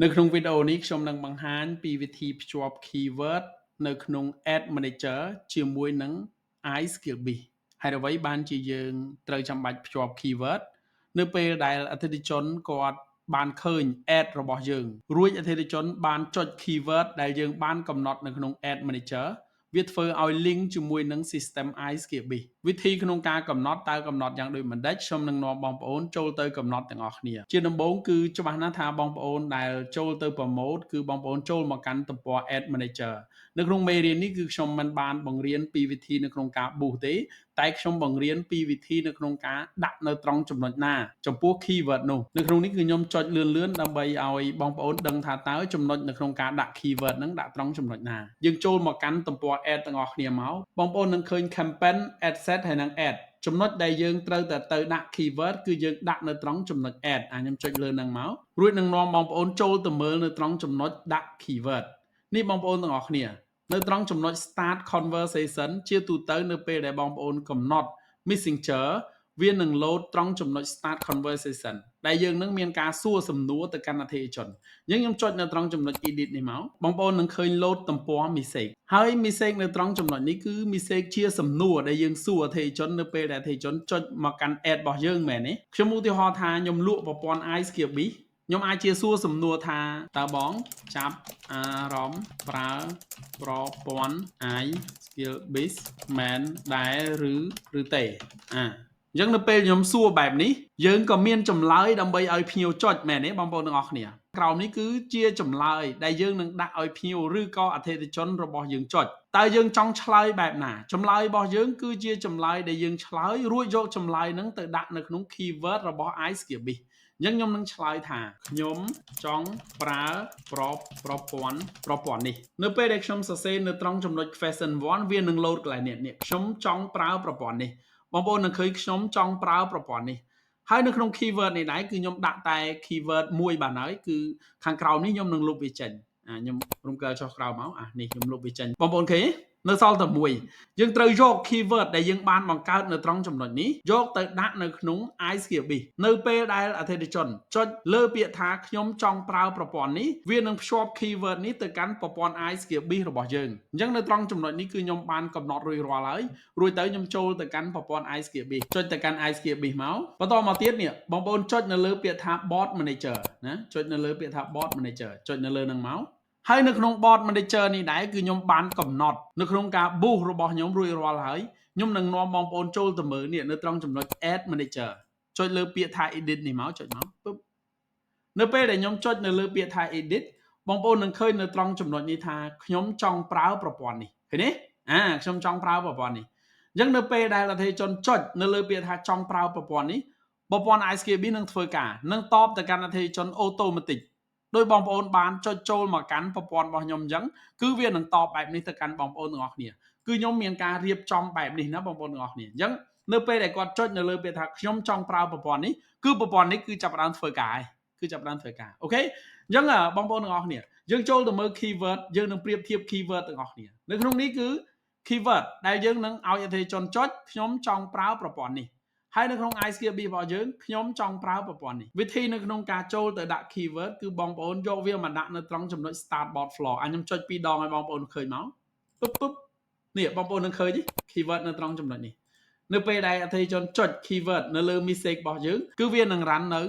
នៅក្នុងវីដេអូនេះខ្ញុំនឹងបង្ហាញពីវិធីភ្ជាប់ keyword នៅក្នុង Ad Manager ជាមួយនឹង iSkillBiz ហេតុអ្វីបានជាយើងត្រូវចាំបាច់ភ្ជាប់ keyword នៅពេលដែលអតិថិជនគាត់បានឃើញ ad របស់យើងរួចអតិថិជនបានចុច keyword ដែលយើងបានកំណត់នៅក្នុង Ad Manager វាធ្វើឲ្យ link ជាមួយនឹង system iSkillBiz វិធីក្នុងការកំណត់តើកំណត់យ៉ាងដូចម្ដេចខ្ញុំនឹងនាំបងប្អូនចូលទៅកំណត់ទាំងអស់គ្នាជាដំបូងគឺច្បាស់ណាស់ថាបងប្អូនដែលចូលទៅ promote គឺបងប្អូនចូលមកកាន់ទំព័រ Ad Manager នៅក្នុងមេរៀននេះគឺខ្ញុំមិនបានបង្រៀនពីវិធីនៅក្នុងការ boost ទេតែខ្ញុំបង្រៀនពីវិធីនៅក្នុងការដាក់នៅត្រង់ចំណុចណាចំពោះ keyword នោះនៅក្នុងនេះគឺខ្ញុំចុចលឿនៗដើម្បីឲ្យបងប្អូនដឹងថាតើចំណុចនៅក្នុងការដាក់ keyword ហ្នឹងដាក់ត្រង់ចំណុចណាយើងចូលមកកាន់ទំព័រ ad ទាំងអស់គ្នាមកបងប្អូននឹងឃើញ campaign ad set ហើយនិង ad ចំណុចដែលយើងត្រូវតែទៅដាក់ keyword គឺយើងដាក់នៅត្រង់ចំណុច ad ខ្ញុំចុចលើហ្នឹងមករួចនឹងនាំបងប្អូនចូលទៅមើលនៅត្រង់ចំណុចដាក់ keyword នេះបងប្អូនទាំងអស់គ្នានៅត្រង់ចំណុច start conversation ជាទូទៅនៅពេលដែលបងប្អូនកំណត់ messenger វានឹង load ត្រង់ចំណុច start conversation ដែលយើងនឹងមានការសួរសំណួរទៅកាន់អតិថិជនអញ្ចឹងខ្ញុំចុចនៅត្រង់ចំណុច edit នេះមកបងប្អូននឹងឃើញ load ទំព័រ message ហើយ message នៅត្រង់ចំណុចនេះគឺ message ជាសំណួរដែលយើងសួរអតិថិជននៅពេលដែលអតិថិជនចុចមកកាន់ ad របស់យើងមែនទេខ្ញុំឧទាហរណ៍ថាខ្ញុំលក់ប្រព័ន្ធ iSkillBiz ខ្ញុំអាចជាសួរសំណួរថាតើបងចាប់អារម្មណ៍ប្រើប្រព័ន្ធ iSkillBiz មែនដែរឬទេអញ្ចឹងនៅពេលខ្ញុំសួរបែបនេះយើងក៏មានចម្លើយដើម្បីឲ្យភ្ញៀវចុចមែនទេបងប្អូនទាំងអស់គ្នាក្រោមនេះគឺជាចម្លើយដែលយើងនឹងដាក់ឲ្យភ្ញៀវឬក៏អតិថិជនរបស់យើងចុចតើយើងចង់ឆ្លើយបែបណាចម្លើយរបស់យើងគឺជាចម្លើយដែលយើងឆ្លើយរួចយកចម្លើយហ្នឹងទៅដាក់នៅក្នុង keyword របស់ iSkillBiz អញ្ចឹងខ្ញុំនឹងឆ្លើយថាខ្ញុំចង់ប្រើប្រព័ន្ធនេះនៅពេលដែលខ្ញុំសរសេរនៅត្រង់ចំណុច question 1វានឹង load កន្លែងនេះខ្ញុំចង់ប្រើប្រព័ន្ធនេះបងប្អូននឹងឃើញខ្ញុំចង់ប្រើប្រព័ន្ធនេះហើយនៅក្នុង keyword នេះដែរគឺខ្ញុំដាក់តែ keyword មួយបានហើយគឺខាងក្រោមនេះខ្ញុំនឹងលុបវាចេញខ្ញុំរំកិលចុះក្រោមមកនេះខ្ញុំលុបវាចេញបងប្អូនឃើញនៅសល់តែមួយយើងត្រូវយក keyword ដែលយើងបានបង្កើតនៅត្រង់ចំណុចនេះយកទៅដាក់នៅក្នុង iSkillBiz នៅពេលដែលអតិថិជនចុចលើពាក្យថាខ្ញុំចង់ប្រើប្រព័ន្ធនេះវានឹងភ្ជាប់ keyword នេះទៅកាន់ប្រព័ន្ធ iSkillBiz របស់យើងអញ្ចឹងនៅត្រង់ចំណុចនេះគឺខ្ញុំបានកំណត់រួចរាល់ហើយរួចទៅខ្ញុំចូលទៅកាន់ប្រព័ន្ធ iSkillBiz ចុចទៅកាន់ iSkillBiz មកបន្តមកទៀតនេះបងប្អូនចុចនៅលើពាក្យថា Bot Manager ណាចុចនៅលើពាក្យថា Bot Manager ចុចនៅលើនឹងមកហើយនៅក្នុង Bot Manager នេះដែរគឺខ្ញុំបានកំណត់នៅក្នុងការ boost របស់ខ្ញុំរួចរាល់ហើយខ្ញុំនឹងនាំបងប្អូនចូលទៅមើលនេះនៅត្រង់ចំណុច Ad Manager ចុចលើពាក្យថា Edit នេះមកចុចមកពឹបនៅពេលដែលខ្ញុំចុចនៅលើពាក្យថា Edit បងប្អូននឹងឃើញនៅត្រង់ចំណុចនេះថាខ្ញុំចង់ប្រើប្រព័ន្ធនេះឃើញទេខ្ញុំចង់ប្រើប្រព័ន្ធនេះអញ្ចឹងនៅពេលដែលអតិថិជនចុចនៅលើពាក្យថាចង់ប្រើប្រព័ន្ធនេះប្រព័ន្ធ iSkillBiz នឹងធ្វើការនឹងតបទៅកាន់អតិថិជន automatic ដោយបងប្អូនបានចុចចូលមកកាន់ប្រព័ន្ធរបស់ខ្ញុំអញ្ចឹងគឺវានឹងតបបែបនេះទៅកាន់បងប្អូនទាំងអស់គ្នាគឺខ្ញុំមានការរៀបចំបែបនេះណាបងប្អូនទាំងអស់គ្នាអញ្ចឹងនៅពេលដែលគាត់ចុចនៅលើពាក្យថាខ្ញុំចង់ប្រើប្រព័ន្ធនេះគឺប្រព័ន្ធនេះគឺចាប់ផ្ដើមធ្វើការហើយគឺចាប់ផ្ដើមធ្វើការអូខេអញ្ចឹងបងប្អូនទាំងអស់គ្នាយើងចូលទៅមើល keyword យើងនឹងប្រៀបធៀប keyword ទាំងអស់គ្នានៅក្នុងនេះគឺ keyword ដែលយើងនឹងឲ្យអតិថិជនចុចខ្ញុំចង់ប្រើប្រព័ន្ធនេះហើយនៅក្នុង iSkillBiz របស់យើងខ្ញុំចង់ប្រើប្រព័ន្ធនេះវិធីនៅក្នុងការចូលទៅដាក់ keyword គឺបងប្អូនយកវាមកដាក់នៅត្រង់ចំណុច start bot floor ខ្ញុំចុច2ដងឲ្យបងប្អូនឃើញមកពឹបនេះបងប្អូននឹងឃើញ keyword នៅត្រង់ចំណុចនេះនៅពេលដែលអតិថិជនចុច keyword នៅលើ message របស់យើងគឺវានឹង run នៅ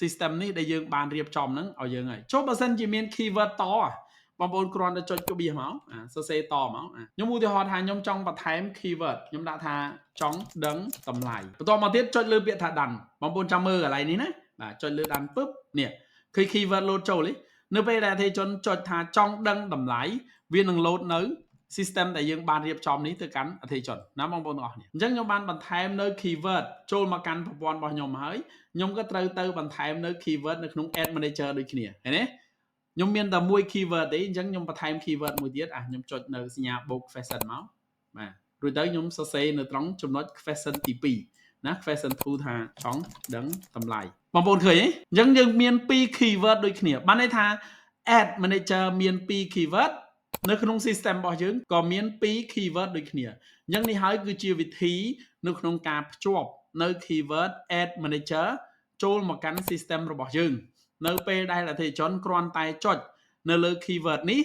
system នេះដែលយើងបានរៀបចំហ្នឹងឲ្យយើងហើយចុះបើសិនជាមាន keyword តបងប្អូនគ្រាន់តែចុចក្បៀសមកសរសេរតមកខ្ញុំឧទាហរណ៍ថាខ្ញុំចង់បន្ថែម keyword ខ្ញុំដាក់ថាចង់ដឹងតម្លៃបន្តមកទៀតចុចលើពាក្យថា done បងប្អូនចាំមើលកន្លែងនេះណាបាទចុចលើ done ពឹបនេះឃើញ keyword load ចូលទេនៅពេលដែលអតិថិជនចុចថាចង់ដឹងតម្លៃវានឹង load នៅ system ដែលយើងបានរៀបចំនេះទៅកាន់អតិថិជនណាបងប្អូនទាំងអស់គ្នាអញ្ចឹងខ្ញុំបានបន្ថែមនៅ keyword ចូលមកកាន់ប្រព័ន្ធរបស់ខ្ញុំហើយខ្ញុំក៏ត្រូវទៅបន្ថែមនៅ keyword នៅក្នុង Ad Manager ដូចគ្នាឃើញទេខ្ញុំមានតែមួយ keyword ទេអញ្ចឹងខ្ញុំបន្ថែម keyword មួយទៀតខ្ញុំចុចនៅសញ្ញាបូក question មកបាទរួចទៅខ្ញុំសរសេរនៅត្រង់ចំណុច question ទី2ណា question 2ថាចង់ដឹងតម្លៃបងប្អូនឃើញទេអញ្ចឹងយើងមាន2 keyword ដូចគ្នាបានន័យថា Ad Manager មាន2 keyword នៅក្នុង system របស់យើងក៏មាន2 keyword ដូចគ្នាអញ្ចឹងនេះហើយគឺជាវិធីនៅក្នុងការភ្ជាប់នៅ keyword Ad Manager ចូលមកកាន់ system របស់យើង នៅពេលដែលអតិថិជនគ្រាន់តែចុចនៅលើ keyword នេះ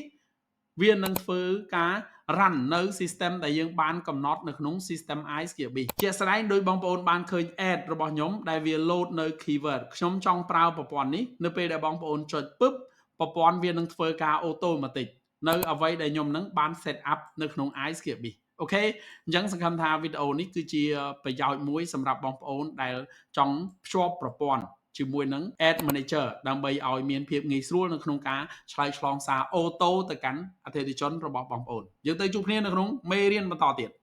វានឹងធ្វើការ run នៅ system ដែលយើងបានកំណត់នៅក្នុង system iSkillBee ជាក់ស្ដែងដោយបងប្អូនបានឃើញ ad របស់ខ្ញុំដែលវា load នៅ keyword ខ្ញុំចង់ប្រើប្រព័ន្ធនេះនៅពេលដែលបងប្អូនចុចពឹបប្រព័ន្ធវានឹងធ្វើការ automatic នៅអ្វីដែលខ្ញុំនឹងបាន set up នៅក្នុង iSkillBee អូខេអញ្ចឹងសង្ឃឹមថាវីដេអូនេះគឺជាប្រយោជន៍មួយសម្រាប់បងប្អូនដែលចង់ភ្ជាប់ប្រព័ន្ធជាមួយនឹង Ad Manager ដើម្បីឲ្យមានភាពងាយស្រួលនៅក្នុងការឆ្លើយឆ្លងសារអូតូទៅកាន់អតិថិជនរបស់បងប្អូនយើងទៅជួបគ្នានៅក្នុងមេរៀនបន្តទៀត